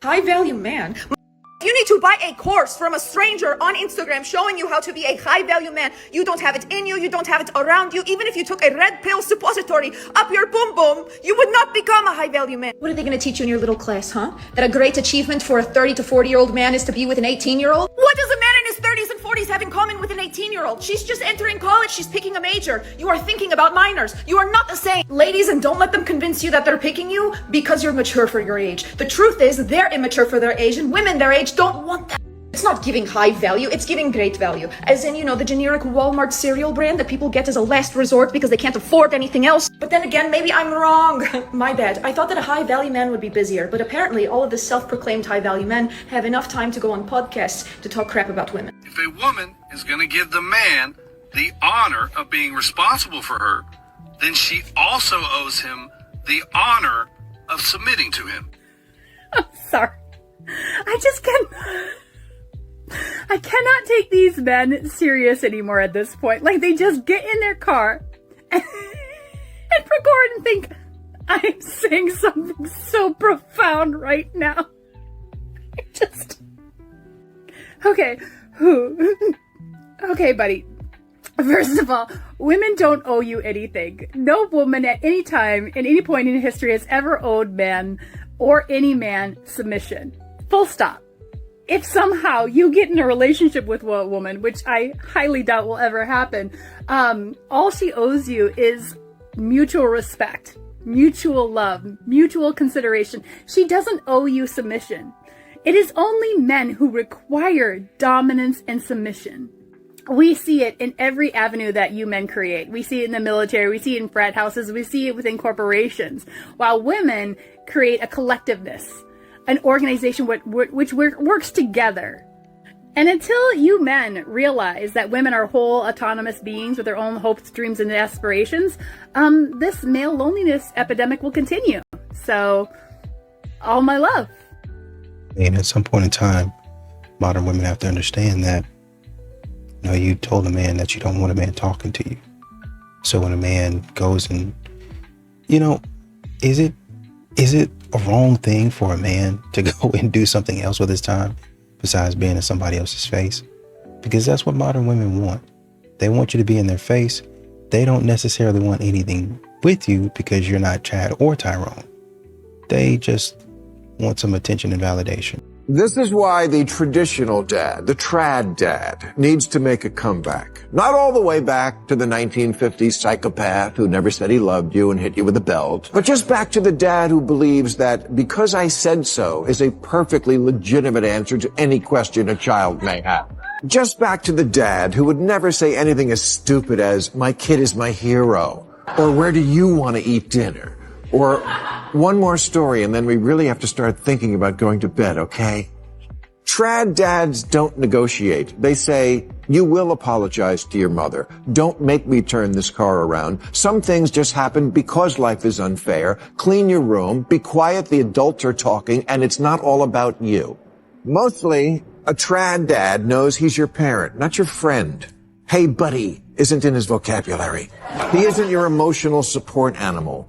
High value man. You need to buy a course from a stranger on Instagram showing you how to be a high value man. You don't have it in you, you don't have it around you. Even if you took a red pill suppository up your boom boom, you would not become a high value man. What are they gonna teach you in your little class, huh? That a great achievement for a 30 to 40-year-old man is to be with an 18-year-old? What does a man in his 30s and 40s have in common with an 18-year-old? She's just entering college, she's picking a major. You are thinking about minors. You are not the same. Ladies, and don't let them convince you that they're picking you because you're mature for your age. The truth is, they're immature for their age, and women their age don't want that. It's not giving high value, it's giving great value. As in, the generic Walmart cereal brand that people get as a last resort because they can't afford anything else. But then again, maybe I'm wrong. My bad. I thought that a high value man would be busier, but apparently all of the self-proclaimed high value men have enough time to go on podcasts to talk crap about women. If a woman is going to give the man the honor of being responsible for her, then she also owes him the honor of submitting to him. I'm sorry. I cannot take these men serious anymore at this point. Like, they just get in their car and record and think, I'm saying something so profound right now. Okay. Okay, buddy. First of all, women don't owe you anything. No woman at any time, in any point in history, has ever owed men or any man submission. Full stop. If somehow you get in a relationship with a woman, which I highly doubt will ever happen, all she owes you is mutual respect, mutual love, mutual consideration. She doesn't owe you submission. It is only men who require dominance and submission. We see it in every avenue that you men create. We see it in the military, we see it in frat houses, we see it within corporations, while women create a collectiveness, an organization which works together. And until you men realize that women are whole, autonomous beings with their own hopes, dreams, and aspirations, this male loneliness epidemic will continue. So, all my love. And at some point in time, modern women have to understand that, you told a man that you don't want a man talking to you. So when a man goes and, is it a wrong thing for a man to go and do something else with his time besides being in somebody else's face? Because that's what modern women want. They want you to be in their face. They don't necessarily want anything with you because you're not Chad or Tyrone. They just want some attention and validation. This is why the traditional dad, the trad dad, needs to make a comeback. Not all the way back to the 1950s psychopath who never said he loved you and hit you with a belt, but just back to the dad who believes that because I said so is a perfectly legitimate answer to any question a child may have. Just back to the dad who would never say anything as stupid as, my kid is my hero, or where do you want to eat dinner? Or one more story and then we really have to start thinking about going to bed, okay? Trad dads don't negotiate. They say, you will apologize to your mother. Don't make me turn this car around. Some things just happen because life is unfair. Clean your room, be quiet, the adults are talking, and it's not all about you. Mostly, a trad dad knows he's your parent, not your friend. Hey buddy isn't in his vocabulary. He isn't your emotional support animal.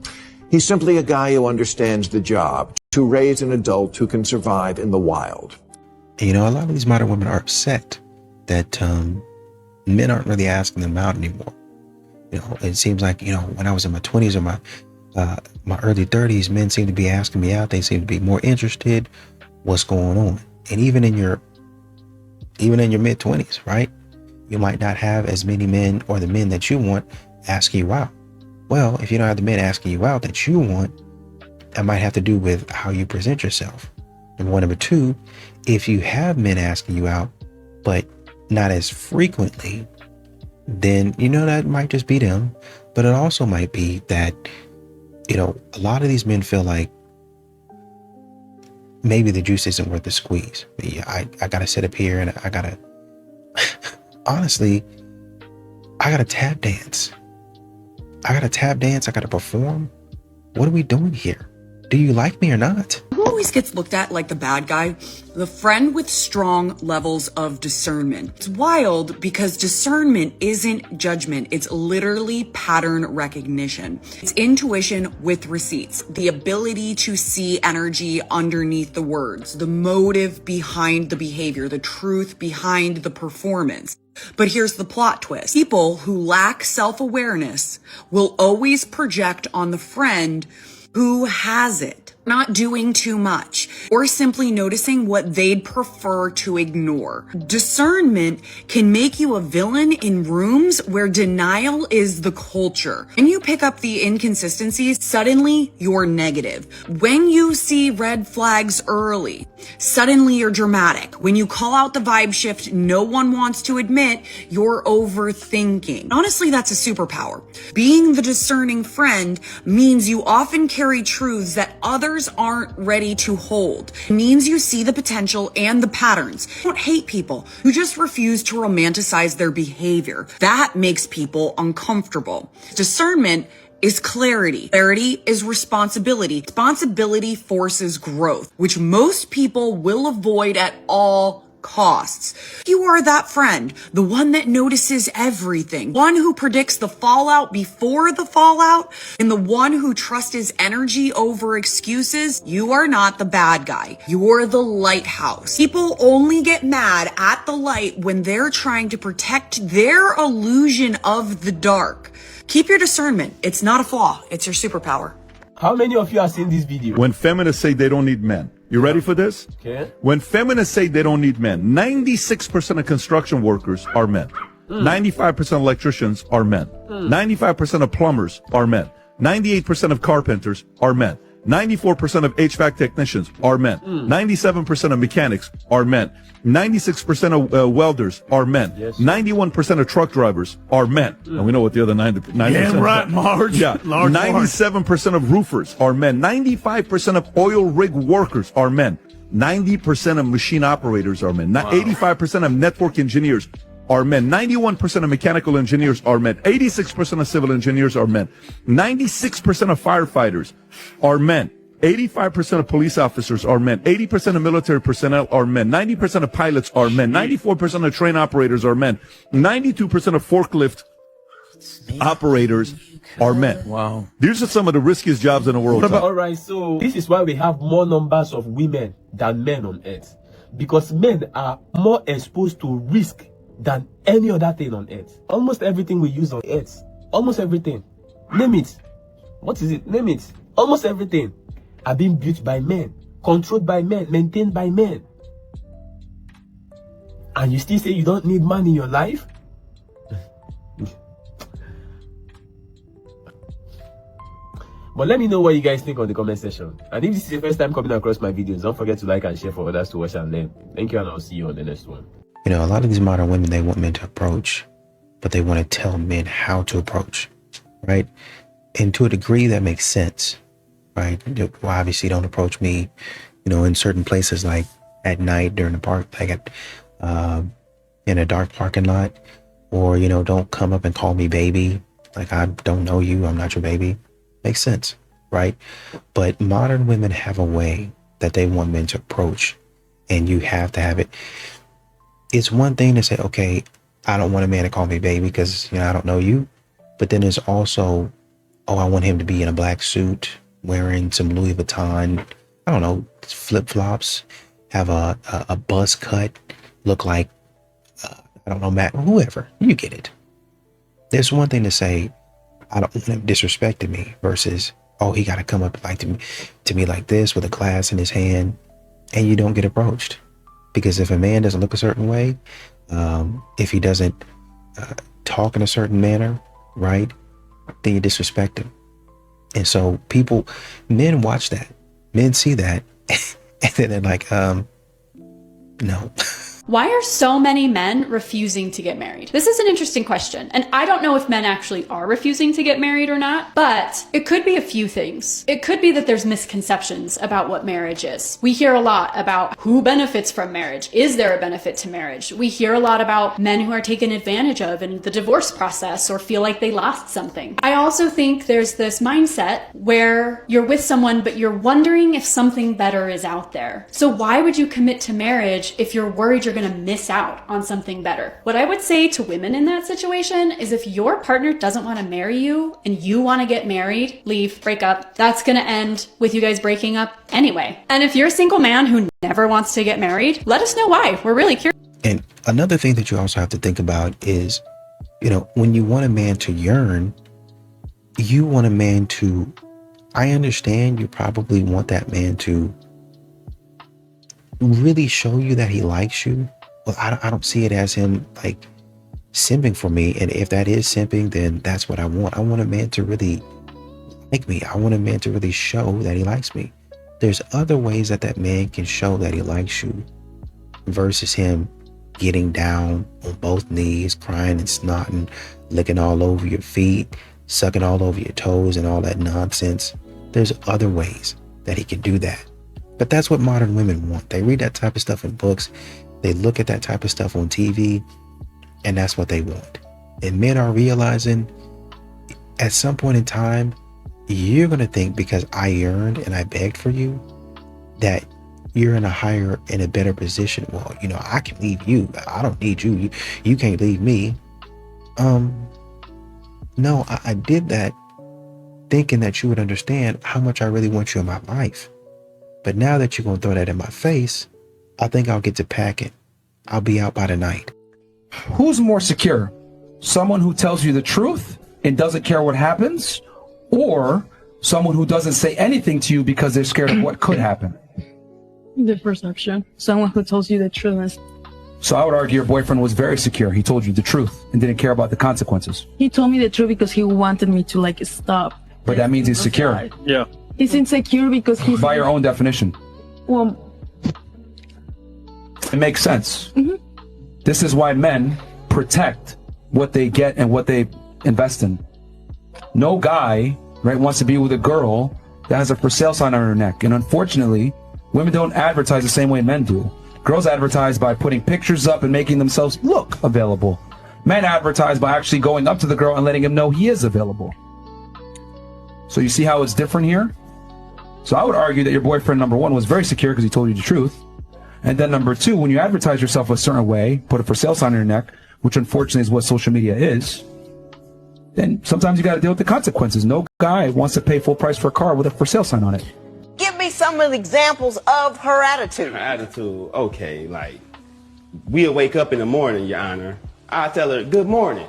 He's simply a guy who understands the job, to raise an adult who can survive in the wild. And, a lot of these modern women are upset that men aren't really asking them out anymore. It seems like, when I was in my 20s or my early 30s, men seem to be asking me out. They seem to be more interested. What's going on? And even in your mid 20s, right? You might not have as many men or the men that you want asking you out. Well, if you don't have the men asking you out that you want, that might have to do with how you present yourself. Number one. Number two, if you have men asking you out, but not as frequently, then, that might just be them. But it also might be that, a lot of these men feel like maybe the juice isn't worth the squeeze. I got to sit up here and I got to, honestly, I got to tap dance. I got to perform. What are we doing here? Do you like me or not? Who always gets looked at like the bad guy? The friend with strong levels of discernment. It's wild because discernment isn't judgment. It's literally pattern recognition. It's intuition with receipts. The ability to see energy underneath the words, the motive behind the behavior, the truth behind the performance. But here's the plot twist. People who lack self-awareness will always project on the friend who has it, not doing too much, or simply noticing what they'd prefer to ignore. Discernment can make you a villain in rooms where denial is the culture. When you pick up the inconsistencies, suddenly you're negative. When you see red flags early, suddenly you're dramatic. When you call out the vibe shift no one wants to admit, you're overthinking. Honestly, that's a superpower. Being the discerning friend means you often carry truths that others aren't ready to hold. It means you see the potential and the patterns. You don't hate people. You just refuse to romanticize their behavior. That makes people uncomfortable. Discernment is clarity. Clarity is responsibility. Responsibility forces growth, which most people will avoid at all costs. You are that friend, the one that notices everything, one who predicts the fallout before the fallout, and the one who trusts his energy over excuses. You are not the bad guy. You're the lighthouse. People only get mad at the light when they're trying to protect their illusion of the dark. Keep your discernment. It's not a flaw. It's your superpower. How many of you have seen this video? When feminists say they don't need men. You ready for this? Okay. When feminists say they don't need men, 96% of construction workers are men. 95% of electricians are men. 95% of plumbers are men. 98% of carpenters are men. 94% of HVAC technicians are men. 97% of mechanics are men. 96% of welders are men. Yes. 91% of truck drivers are men. And we know what the other 90% Yeah, right, Marge. Yeah. Large 97% of roofers are men. 95% of oil rig workers are men. 90% of machine operators are men. 85% of network engineers are men. 91% of mechanical engineers are men. 86% of civil engineers are men. 96% of firefighters are men. 85% of police officers are men. 80% of military personnel are men. 90% of pilots are men. 94% of train operators are men. 92% of forklift operators are men. Wow. These are some of the riskiest jobs in the world. All right, so this is why we have more numbers of women than men on earth. Because men are more exposed to risk than any other thing on earth. Almost everything we use on earth. Almost everything. Name it. What is it? Name it. Almost everything are being built by men, controlled by men, maintained by men. And you still say you don't need man in your life? But let me know what you guys think on the comment section. And if this is your first time coming across my videos, don't forget to like and share for others to watch and learn. Thank you, and I'll see you on the next one. You know, a lot of these modern women, they want men to approach, but they want to tell men how to approach, right? And to a degree that makes sense, right? Well, obviously don't approach me, you know, in certain places, like at night during the park, like at, in a dark parking lot, or, you know, don't come up and call me baby. Like, I don't know you. I'm not your baby. Makes sense, right? But modern women have a way that they want men to approach, and you have to have it. It's one thing to say, okay, I don't want a man to call me baby because, you know, I don't know you. But then there's also, oh, I want him to be in a black suit, wearing some Louis Vuitton, I don't know, flip-flops, have a buzz cut, look like, I don't know, Matt, whoever. You get it. There's one thing to say, I don't want him disrespecting me, versus, oh, he got to come up like to me like this with a glass in his hand, and you don't get approached. Because if a man doesn't look a certain way, if he doesn't talk in a certain manner, right, then you disrespect him. And so men watch that. Men see that. And then they're like, no. Why are so many men refusing to get married? This is an interesting question, and I don't know if men actually are refusing to get married or not, but it could be a few things. It could be that there's misconceptions about what marriage is. We hear a lot about who benefits from marriage. Is there a benefit to marriage? We hear a lot about men who are taken advantage of in the divorce process or feel like they lost something. I also think there's this mindset where you're with someone, but you're wondering if something better is out there. So why would you commit to marriage if you're worried you're going to miss out on something better? What I would say to women in that situation is if your partner doesn't want to marry you and you want to get married, leave, break up. That's going to end with you guys breaking up anyway. And if you're a single man who never wants to get married, let us know why. We're really curious. And another thing that you also have to think about is, you know, when you want a man to yearn, you want a man to, I understand you probably want that man to really show you that he likes you. Well, I don't see it as him like simping for me. And if that is simping, then that's what I want. I want a man to really like me. I want a man to really show that he likes me. There's other ways that that man can show that he likes you versus him getting down on both knees, crying and snotting, licking all over your feet, sucking all over your toes and all that nonsense. There's other ways that he can do that. But that's what modern women want. They read that type of stuff in books. They look at that type of stuff on TV, and that's what they want. And men are realizing at some point in time, you're going to think because I yearned and I begged for you that you're in a higher and a better position. Well, you know, I can leave you. I don't need you. You can't leave me. No, I did that thinking that you would understand how much I really want you in my life. But now that you're going to throw that in my face, I think I'll get to packing. I'll be out by the night. Who's more secure? Someone who tells you the truth and doesn't care what happens, or someone who doesn't say anything to you because they're scared of what could happen? The perception. Someone who tells you the truth. So I would argue your boyfriend was very secure. He told you the truth and didn't care about the consequences. He told me the truth because he wanted me to like stop. But that means he's secure. Yeah. He's insecure because he's... By your own definition. Well... It makes sense. Mm-hmm. This is why men protect what they get and what they invest in. No guy, right, wants to be with a girl that has a for sale sign on her neck. And unfortunately, women don't advertise the same way men do. Girls advertise by putting pictures up and making themselves look available. Men advertise by actually going up to the girl and letting him know he is available. So you see how it's different here? So I would argue that your boyfriend, number one, was very secure because he told you the truth. And then number two, when you advertise yourself a certain way, put a for sale sign on your neck, which unfortunately is what social media is, then sometimes you got to deal with the consequences. No guy wants to pay full price for a car with a for sale sign on it. Give me some of the examples of her attitude. Her attitude, okay, like, we'll wake up in the morning, Your Honor. I tell her, good morning.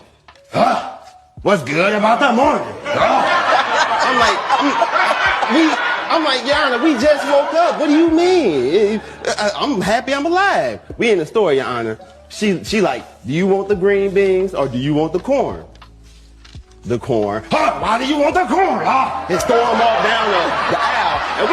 Huh? What's good about the morning? I'm like, Your Honor, we just woke up. What do you mean? I'm happy I'm alive. We in the store, Your Honor. She like, do you want the green beans or do you want the corn? The corn. Huh? Why do you want the corn? Huh? And storm off down the aisle. And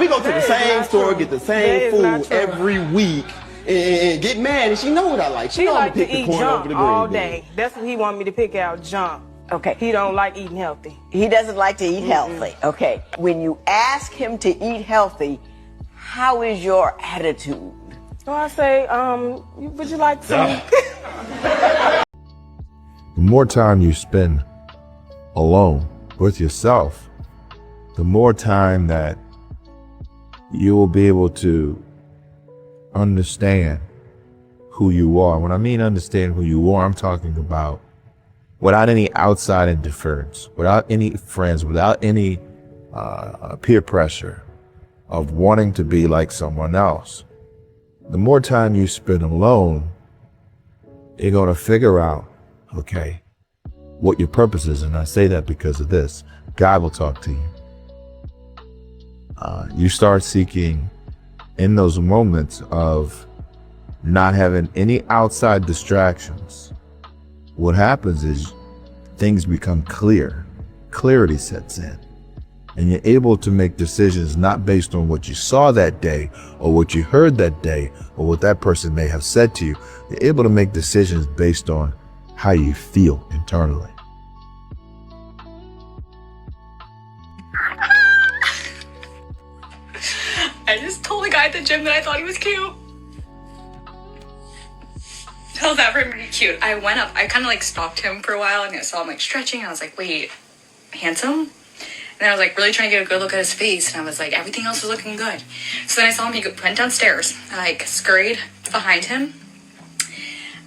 we go to the same store, get the same food every week, and get mad. And she know what I like. She like to to eat junk all day. That's what he want me to pick out, junk. Okay. He don't like eating healthy. He doesn't like to eat healthy. Okay. When you ask him to eat healthy, how is your attitude? So I say, would you like some? The more time you spend alone with yourself, the more time that you will be able to understand who you are. When I mean understand who you are, I'm talking about without any outside interference, without any friends, without any peer pressure of wanting to be like someone else. The more time you spend alone, you're going to figure out, okay, what your purpose is. And I say that because of this. God will talk to you. You start seeking in those moments of not having any outside distractions. What happens is things become clear. Clarity sets in. and you're able to make decisions not based on what you saw that day or what you heard that day or what that person may have said to you. You're able to make decisions based on how you feel internally. I just told the guy at the gym that I thought he was cute. How's that for him to be cute? I went up, I kind of like stalked him for a while and I saw him like stretching. I was like, wait, handsome? And then I was like really trying to get a good look at his face and I was like, everything else was looking good. So then I saw him, he went downstairs and I like scurried behind him.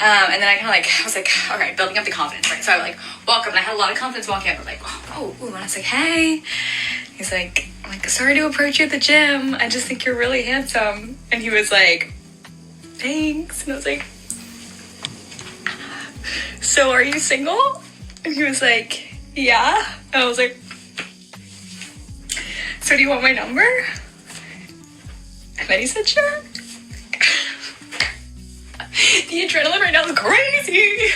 And then I kind of like, I was like, all right, building up the confidence, right? So I like walk up and I had a lot of confidence walking up. I was like, oh, and I was like, hey. He's like, I'm like, sorry to approach you at the gym. I just think you're really handsome. And he was like, thanks. And I was like, so are you single? And he was like, yeah. And I was like, so do you want my number? And then he said, sure. The adrenaline right now is crazy.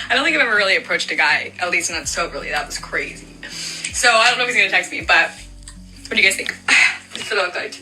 I don't think I've ever really approached a guy, at least not soberly. That was crazy. So I don't know if he's gonna text me, but what do you guys think? Does it feel good?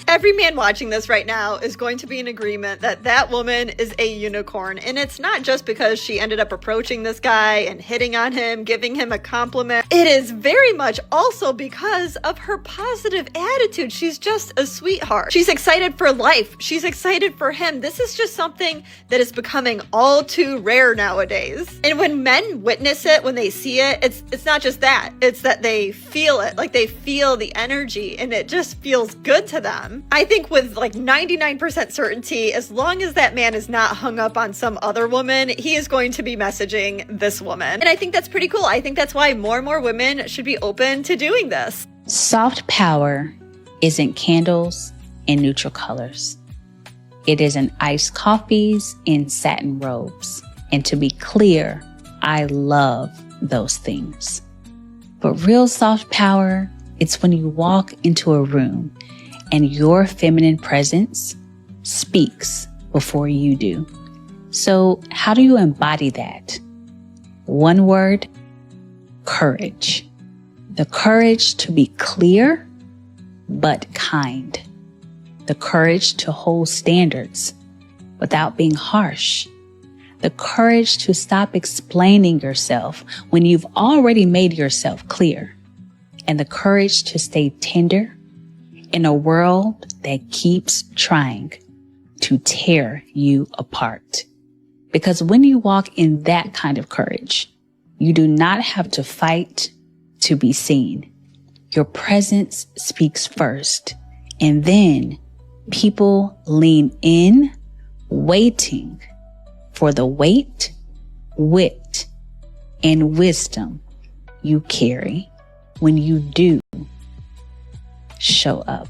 Every man watching this right now is going to be in agreement that that woman is a unicorn. And it's not just because she ended up approaching this guy and hitting on him, giving him a compliment. It is very much also because of her positive attitude. She's just a sweetheart. She's excited for life. She's excited for him. This is just something that is becoming all too rare nowadays. And when men witness it, when they see it, it's not just that. It's that they feel it. Like they feel the energy and it just feels good to them. I think with like 99% certainty, as long as that man is not hung up on some other woman, he is going to be messaging this woman. And I think that's pretty cool. I think that's why more and more women should be open to doing this. Soft power isn't candles and neutral colors. It isn't iced coffees and satin robes. And to be clear, I love those things. But real soft power, it's when you walk into a room and your feminine presence speaks before you do. So how do you embody that? One word, courage. The courage to be clear, but kind. The courage to hold standards without being harsh. The courage to stop explaining yourself when you've already made yourself clear. And the courage to stay tender in a world that keeps trying to tear you apart. Because when you walk in that kind of courage, you do not have to fight to be seen. Your presence speaks first, and then people lean in, waiting for the weight, wit, and wisdom you carry when you do show up.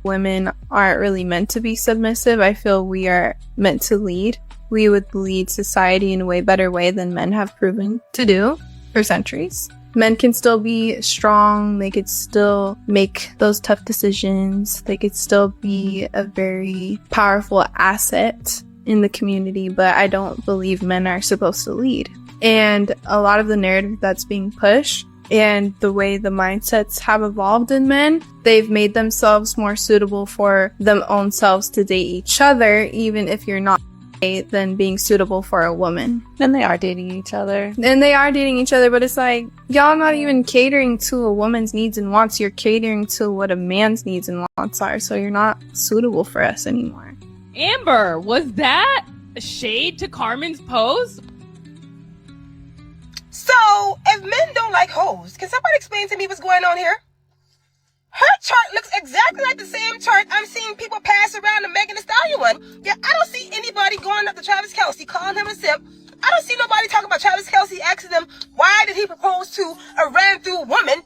Women aren't really meant to be submissive. I feel we are meant to lead. We would lead society in a way better way than men have proven to do for centuries. Men can still be strong. They could still make those tough decisions. They could still be a very powerful asset in the community, but I don't believe men are supposed to lead. And a lot of the narrative that's being pushed and the way the mindsets have evolved in men, they've made themselves more suitable for them own selves to date each other, even if you're not than being suitable for a woman. And they are dating each other. And they are dating each other, but it's like, y'all not even catering to a woman's needs and wants. You're catering to what a man's needs and wants are, so you're not suitable for us anymore. Amber, was that a shade to Carmen's post? So, if men don't like hoes, can somebody explain to me what's going on here? Her chart looks exactly like the same chart I'm seeing people pass around the Megan Thee Stallion one. Yeah, I don't see anybody going up to Travis Kelce, calling him a simp. I don't see nobody talking about Travis Kelce asking them, why did he propose to a ran-through woman?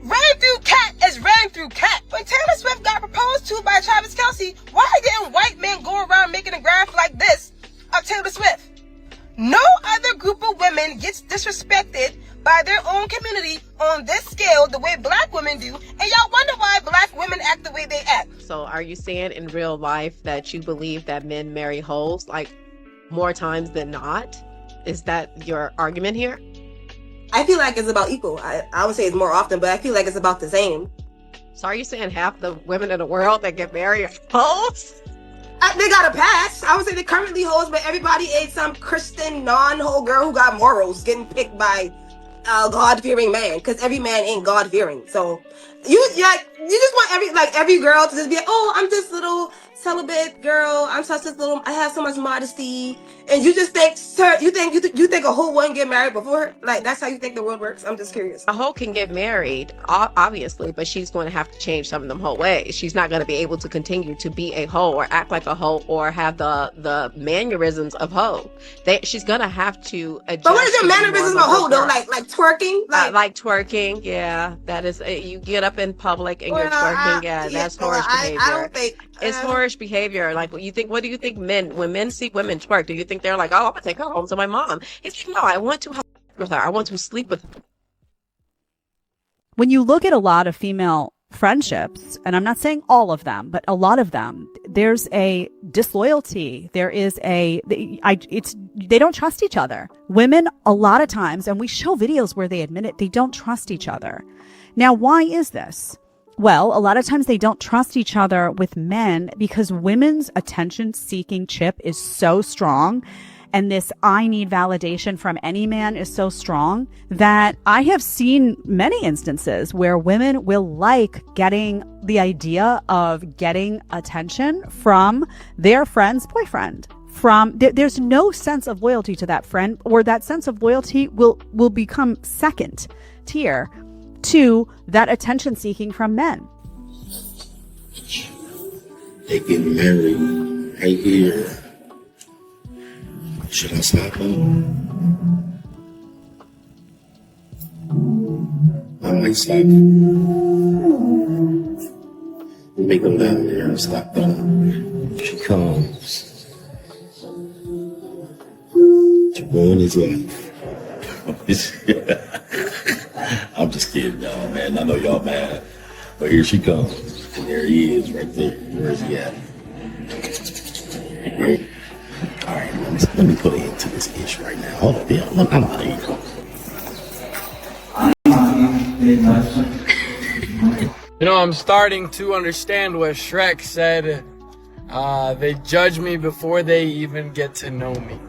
Ran-through cat is ran-through cat. When Taylor Swift got proposed to by Travis Kelce, why didn't white men go around making a graph like this of Taylor Swift? No other group of women gets disrespected by their own community on this scale the way black women do, and y'all wonder why black women act the way they act. So are you saying in real life that you believe that men marry hoes like more times than not? Is that your argument here? I feel like it's about equal. I would say it's more often, but I feel like it's about the same. So are you saying half the women in the world that get married are hoes? They got a pass. I would say they're currently hoes, but everybody is some Christian non-hoe girl who got morals getting picked by a God-fearing man, because every man ain't God-fearing. So you just want every girl to just be like, oh, I'm this little celibate girl. I have so much modesty. And you just think, sir, you think a hoe wouldn't get married before her? Like, that's how you think the world works? I'm just curious. A hoe can get married, obviously, but she's going to have to change some of them hoe ways. She's not going to be able to continue to be a hoe or act like a hoe or have the mannerisms of hoe. She's going to have to adjust. But what is your mannerism of hoe, though? Like twerking? Like twerking, yeah. That is, you get up in public and you're twerking, that's whorish behavior. I don't think... It's whorish behavior. Like, what do you think when men see women twerk, do you think they're like, oh, I'm going to take her home to my mom? It's like, no, I want to have with her. I want to sleep with her. When you look at a lot of female friendships, and I'm not saying all of them, but a lot of them, there's a disloyalty. There is they don't trust each other. Women, a lot of times, and we show videos where they admit it, they don't trust each other. Now, why is this? Well, a lot of times they don't trust each other with men because women's attention-seeking chip is so strong, and this I need validation from any man is so strong that I have seen many instances where women will like getting the idea of getting attention from their friend's boyfriend. There's no sense of loyalty to that friend, or that sense of loyalty will become second tier to that attention seeking from men. They get married right here. Should I stop them? I might stop them. Make them down there and stop them. She comes to ruin his life. I'm just kidding, y'all, man. I know y'all mad, but here she comes, and there he is, right there. Where is he at? All right, let me put an end to this ish right now. Hold up, yeah, look, I'm out of here. You know, I'm starting to understand what Shrek said. They judge me before they even get to know me.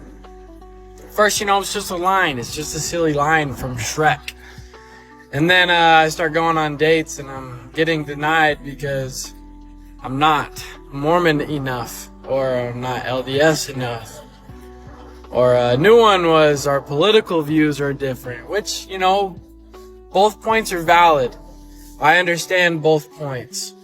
First, it's just a line. It's just a silly line from Shrek. And then I start going on dates and I'm getting denied because I'm not Mormon enough, or I'm not LDS enough. Or a new one was our political views are different, which, both points are valid. I understand both points.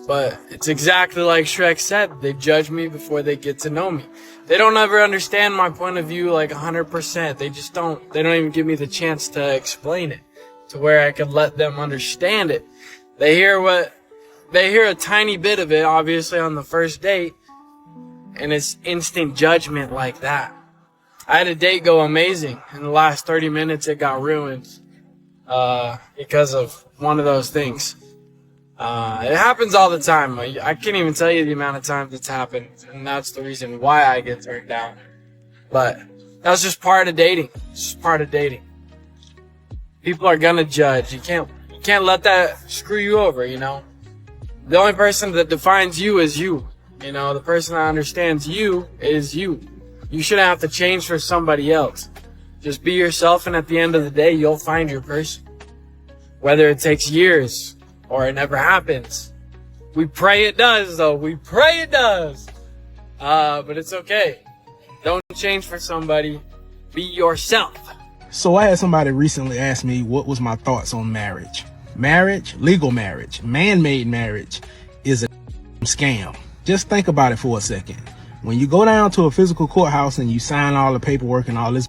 But it's exactly like Shrek said. They judge me before they get to know me. They don't ever understand my point of view like 100%. They just don't. They don't even give me the chance to explain it to where I could let them understand it. They hear a tiny bit of it, obviously, on the first date, and it's instant judgment like that. I had a date go amazing. In the last 30 minutes, it got ruined because of one of those things. It happens all the time. I can't even tell you the amount of times it's happened, and that's the reason why I get turned down. But that's just part of dating. It's just part of dating. People are gonna judge. You can't let that screw you over, The only person that defines you is you. The person that understands you is you. You shouldn't have to change for somebody else. Just be yourself, and at the end of the day, you'll find your person. Whether it takes years or it never happens. We pray it does, though. We pray it does. But it's okay. Don't change for somebody. Be yourself. So I had somebody recently ask me what was my thoughts on marriage. Marriage, legal marriage, man-made marriage is a scam. Just think about it for a second. When you go down to a physical courthouse and you sign all the paperwork and all this,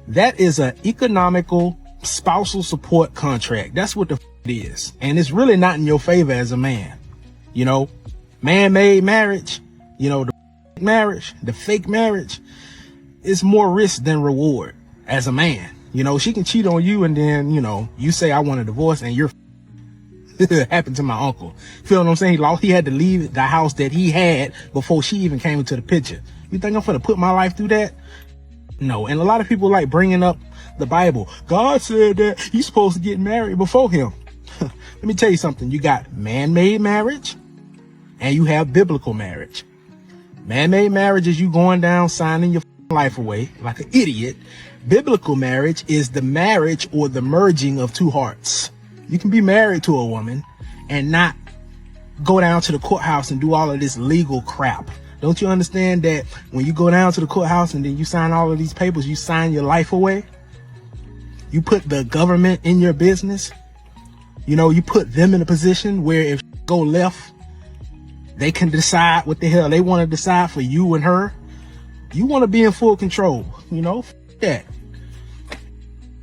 that is an economical spousal support contract. That's what the it is. And it's really not in your favor as a man. Man-made marriage, the fake marriage is more risk than reward as a man. She can cheat on you and then, you say I want a divorce and you're it happened to my uncle. Feel what I'm saying? He had to leave the house that he had before she even came into the picture. You think I'm finna put my life through that? No, and a lot of people like bringing up the Bible. God said that you're supposed to get married before him. Let me tell you something. You got man-made marriage and you have biblical marriage. Man-made marriage is you going down, signing your life away like an idiot. Biblical marriage is the marriage or the merging of two hearts. You can be married to a woman and not go down to the courthouse and do all of this legal crap. Don't you understand that when you go down to the courthouse and then you sign all of these papers, you sign your life away? You put the government in your business. You know, you put them in a position where if go left, they can decide what the hell they want to decide for you and her. You want to be in full control, you know? That.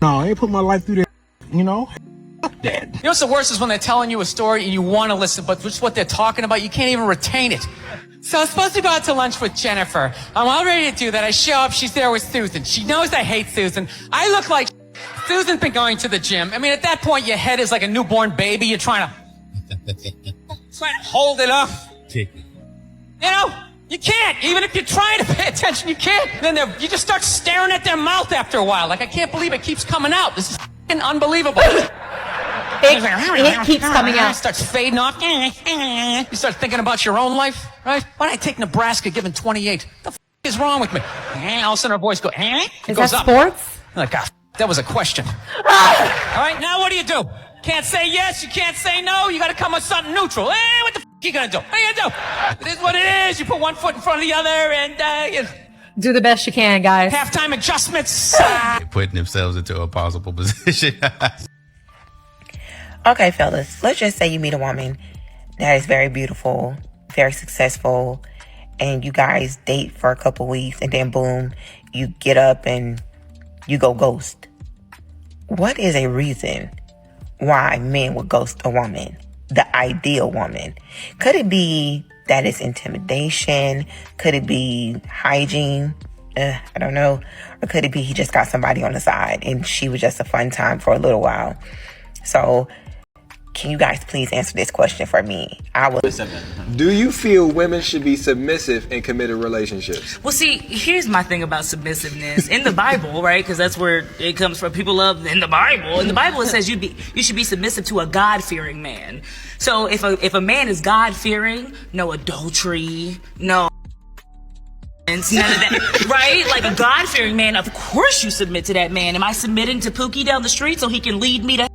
No, I ain't put my life through that, you know? That. You know what's the worst is when they're telling you a story and you want to listen, but just what they're talking about, you can't even retain it. So I was supposed to go out to lunch with Jennifer. I'm all ready to do that. I show up, she's there with Susan. She knows I hate Susan. I look like Susan's been going to the gym. I mean, at that point, your head is like a newborn baby. You're trying to hold it up. You know, you can't. Even if you're trying to pay attention, you can't. Then you just start staring at their mouth after a while. Like, I can't believe it keeps coming out. This is unbelievable. It keeps coming out. It starts fading off. You start thinking about your own life, right? Why did I take Nebraska given 28? The is wrong with me? All of a sudden our voice go, Is that sports? Like, that was a question. All right, now what do? Can't say yes, you can't say no. You got to come with something neutral. Hey, what the you gonna do? What are you gonna do? It is what it is. You put one foot in front of the other and you do the best you can, guys. Halftime adjustments. Putting themselves into a possible position. Okay, fellas, let's just say you meet a woman that is very beautiful, very successful, and you guys date for a couple weeks, and then boom, you get up and you go ghost. What is a reason why men would ghost a woman, the ideal woman? Could it be that it's intimidation? Could it be hygiene? I don't know. Or could it be he just got somebody on the side and she was just a fun time for a little while? So, can you guys please answer this question for me? Do you feel women should be submissive in committed relationships? Well, see, here's my thing about submissiveness. In the Bible, right, because that's where it comes from. People love in the Bible. In the Bible, it says you should be submissive to a God-fearing man. So if a man is God-fearing, no adultery, no none of that, right? Like a God-fearing man, of course you submit to that man. Am I submitting to Pookie down the street so he can lead me to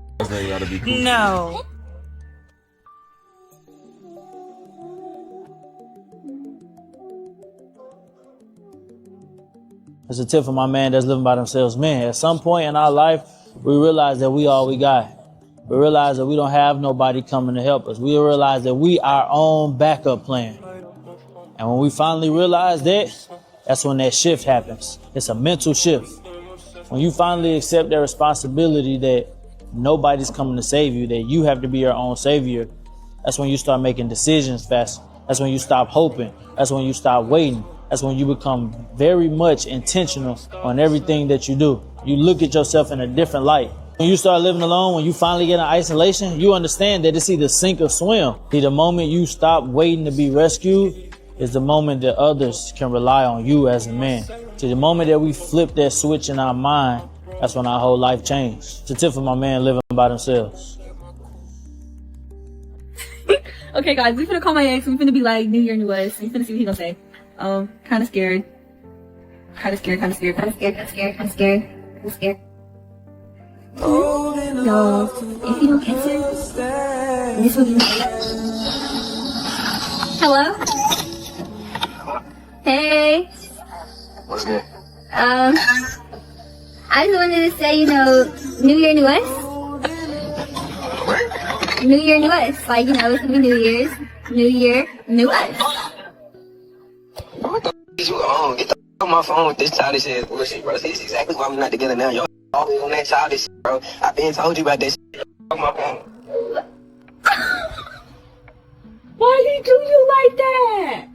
no. It's a tip for my man that's living by themselves. Man, at some point in our life, we realize that we all we got. We realize that we don't have nobody coming to help us. We realize that we our own backup plan. And when we finally realize that, that's when that shift happens. It's a mental shift. When you finally accept that responsibility that nobody's coming to save you, that you have to be your own savior, that's when you start making decisions faster. That's when you stop hoping. That's when you stop waiting. That's when you become very much intentional on everything that you do. You look at yourself in a different light. When you start living alone, when you finally get in isolation, you understand that it's either sink or swim. See, the moment you stop waiting to be rescued is the moment that others can rely on you as a man. See, the moment that we flip that switch in our mind, that's when our whole life changed. It's a tip for my man living by themselves. Okay, guys, we finna call my ex. We finna be like New Year, New Us. We finna see what he gonna say. Kind of scared. Kind of scared. No, if you don't answer, this will be. Hello? Hey. What's good? I just wanted to say, New Year, New Us. New Year, New Us. Like, it's gonna be New Year's. New Year, New Us. What the f*** you on? Get the f*** on my phone with this childish ass bullshit, bro. See, this is exactly why we're not together now. Y'all always on that childish shit, bro. I been told you about this shit. On my phone. Why he do you like that?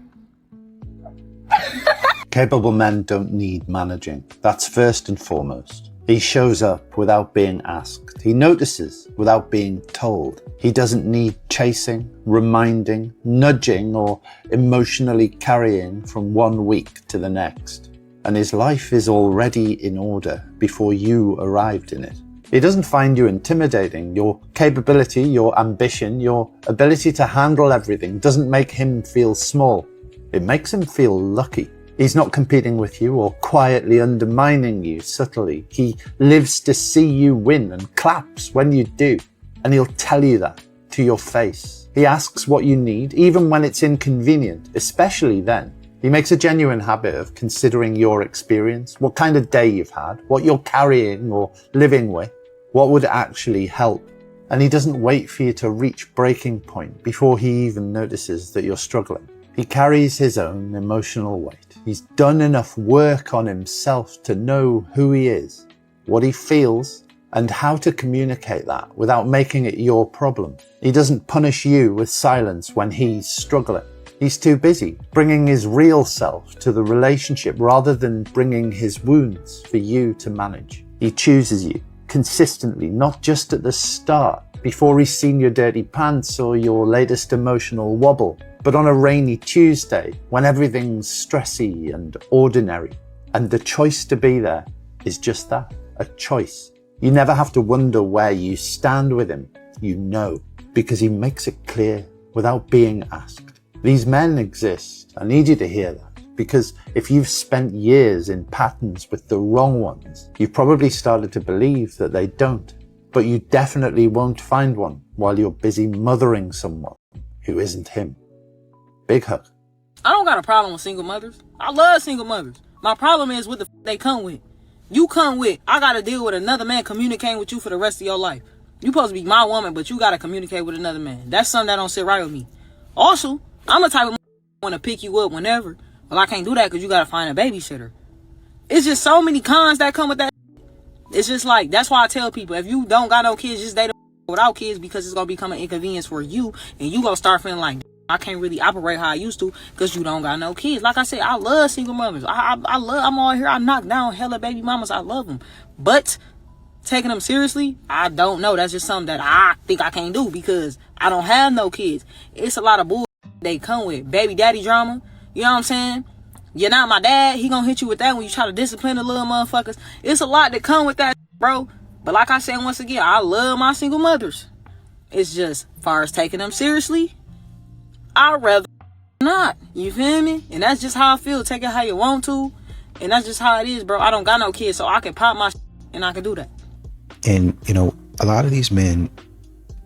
Capable men don't need managing. That's first and foremost. He shows up without being asked. He notices without being told. He doesn't need chasing, reminding, nudging, or emotionally carrying from one week to the next. and his life is already in order before you arrived in it. He doesn't find you intimidating. Your capability, your ambition, your ability to handle everything doesn't make him feel small. It makes him feel lucky. He's not competing with you or quietly undermining you subtly. He lives to see you win and claps when you do. And he'll tell you that to your face. He asks what you need, even when it's inconvenient, especially then. He makes a genuine habit of considering your experience, what kind of day you've had, what you're carrying or living with, what would actually help. And he doesn't wait for you to reach breaking point before he even notices that you're struggling. He carries his own emotional weight. He's done enough work on himself to know who he is, what he feels, and how to communicate that without making it your problem. He doesn't punish you with silence when he's struggling. He's too busy bringing his real self to the relationship rather than bringing his wounds for you to manage. He chooses you consistently, not just at the start, before he's seen your dirty pants or your latest emotional wobble, but on a rainy Tuesday when everything's stressy and ordinary. And the choice to be there is just that, a choice. You never have to wonder where you stand with him. You know, because he makes it clear without being asked. These men exist. I need you to hear that. Because if you've spent years in patterns with the wrong ones, you've probably started to believe that they don't. But you definitely won't find one while you're busy mothering someone who isn't him. Big hug. I don't got a problem with single mothers. I love single mothers. My problem is what the they come with. You come with, I gotta deal with another man communicating with you for the rest of your life. You supposed to be my woman, but you gotta communicate with another man. That's something that don't sit right with me. Also, I'm the type of want to pick you up whenever. Well, I can't do that because you gotta find a babysitter. It's just so many cons that come with that. It's just like, that's why I tell people, if you don't got no kids, just date without kids, because it's gonna become an inconvenience for you, and you gonna start feeling like, I can't really operate how I used to because you don't got no kids. Like I said, I love single mothers. I'm all here. I knock down hella baby mamas. I love them. But taking them seriously, I don't know. That's just something that I think I can't do because I don't have no kids. It's a lot of bull they come with. Baby daddy drama. You know what I'm saying? You're not my dad. He gonna hit you with that when you try to discipline the little motherfuckers. It's a lot that come with that, bro. But like I said, once again, I love my single mothers. It's just, as far as taking them seriously, I'd rather not. You feel me? And that's just how I feel. Take it how you want to. And that's just how it is, bro. I don't got no kids, so I can pop my and I can do that. And, you know, a lot of these men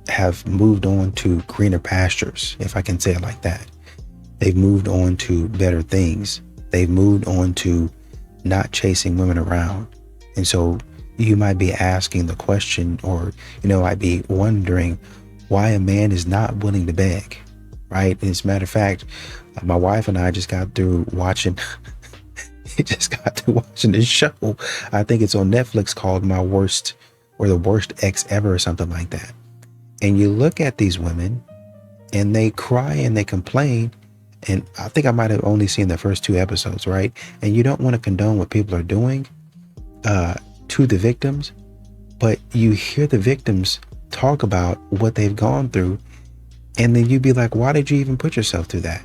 have moved on to greener pastures, if I can say it like that. They've moved on to better things. They've moved on to not chasing women around. And so you might be asking the question, or, you know, I'd be wondering why a man is not willing to beg. Right. And as a matter of fact, my wife and I just got through watching this show. I think it's on Netflix called My Worst or The Worst Ex Ever or something like that. And you look at these women and they cry and they complain. And I think I might have only seen the first 2 episodes. Right. And you don't want to condone what people are doing to the victims. But you hear the victims talk about what they've gone through. And then you'd be like, why did you even put yourself through that?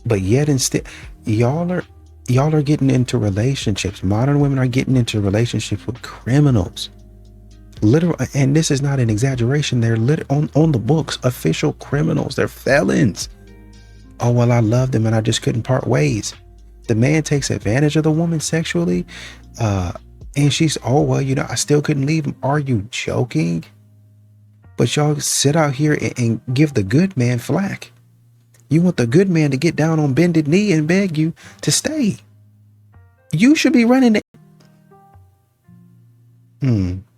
But yet instead, y'all are getting into relationships. Modern women are getting into relationships with criminals. Literal, and this is not an exaggeration. They're on the books, official criminals. They're felons. Oh, well, I loved them and I just couldn't part ways. The man takes advantage of the woman sexually. And she's, oh, well, you know, I still couldn't leave him. Are you joking? But y'all sit out here and give the good man flack. You want the good man to get down on bended knee and beg you to stay. You should be running it.